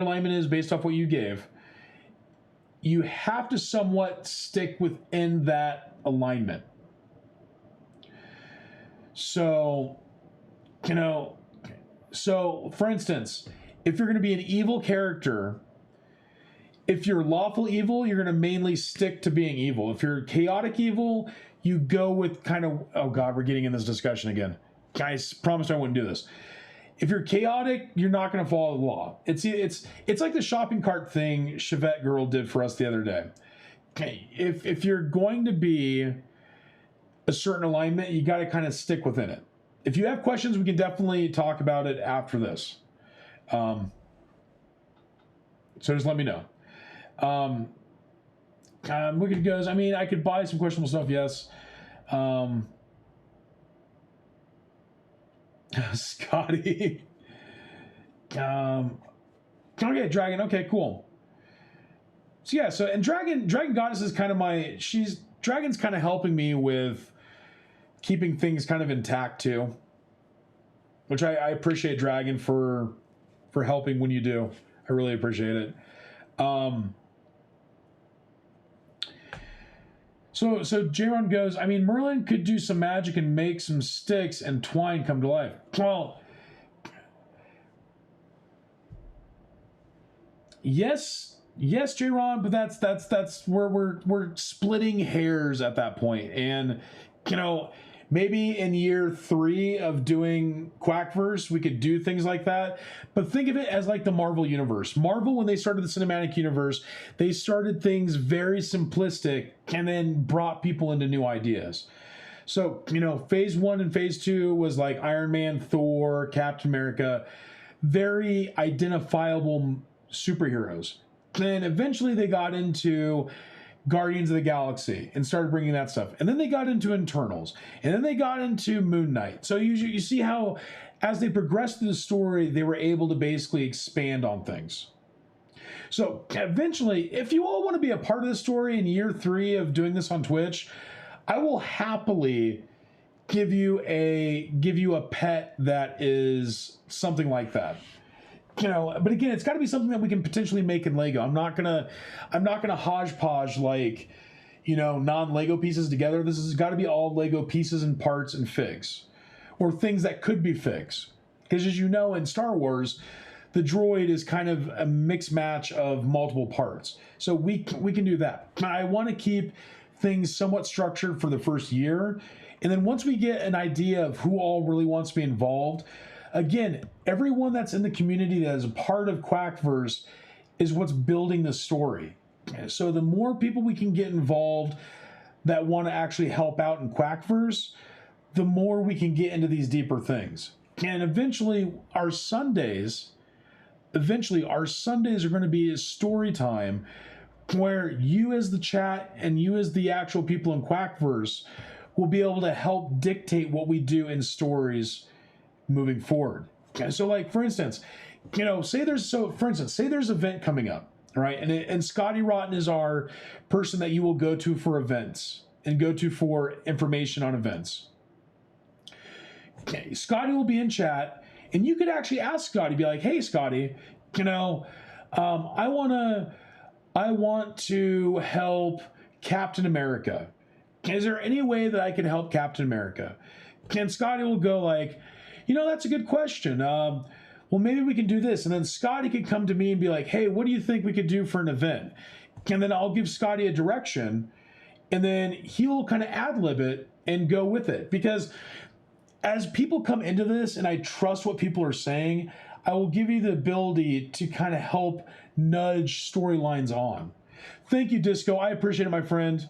alignment is based off what you gave, you have to somewhat stick within that alignment. So, so for instance, if you're going to be an evil character, if you're lawful evil, you're going to mainly stick to being evil. If you're chaotic evil, you go with kind of, oh God, we're getting in this discussion again. Guys, promised I wouldn't do this. If you're chaotic, you're not going to follow the law. It's like the shopping cart thing Chevette Girl did for us the other day. Okay, if you're going to be a certain alignment, you got to kind of stick within it. If you have questions, we can definitely talk about it after this. So just let me know. Wicked goes, I mean, I could buy some questionable stuff, yes. Scotty. Okay, Dragon. Okay, cool. So yeah, so and Dragon Goddess is kind of Dragon's kind of helping me with keeping things kind of intact too. Which I appreciate Dragon for helping when you do. I really appreciate it. So Jaron goes, I mean, Merlin could do some magic and make some sticks and twine come to life. Well, yes, Jaron, but that's where we're splitting hairs at that point. And, maybe in year 3 of doing Quackverse, we could do things like that. But think of it as like the Marvel universe. Marvel, when they started the cinematic universe, they started things very simplistic and then brought people into new ideas. So, phase 1 and phase 2 was like Iron Man, Thor, Captain America, very identifiable superheroes. Then eventually they got into Guardians of the Galaxy and started bringing that stuff. And then they got into Eternals. And then they got into Moon Knight. So you see how, as they progressed through the story, they were able to basically expand on things. So eventually, if you all want to be a part of the story in year 3 of doing this on Twitch, I will happily give you a pet that is something like that. But again, it's got to be something that we can potentially make in Lego. I'm not gonna hodgepodge like, non-Lego pieces together. This has got to be all Lego pieces and parts and figs, or things that could be figs. Because as you know, in Star Wars, the droid is kind of a mixed match of multiple parts. So we can do that. I want to keep things somewhat structured for the first year, and then once we get an idea of who all really wants to be involved. Again, everyone that's in the community that is a part of Quackverse is what's building the story. So the more people we can get involved that want to actually help out in Quackverse, the more we can get into these deeper things. And eventually our Sundays are going to be a story time where you as the chat and you as the actual people in Quackverse will be able to help dictate what we do in stories moving forward. Okay, so like for instance, say there's an event coming up, right? And Scotty Rotten is our person that you will go to for events and go to for information on events. Okay, Scotty will be in chat, and you could actually ask Scotty, be like, hey Scotty, I want to help Captain America. Is there any way that I can help Captain America? And Scotty will go like, that's a good question. Well, maybe we can do this. And then Scotty could come to me and be like, hey, what do you think we could do for an event? And then I'll give Scotty a direction, and then he'll kind of ad-lib it and go with it. Because as people come into this and I trust what people are saying, I will give you the ability to kind of help nudge storylines on. Thank you, Disco. I appreciate it, my friend.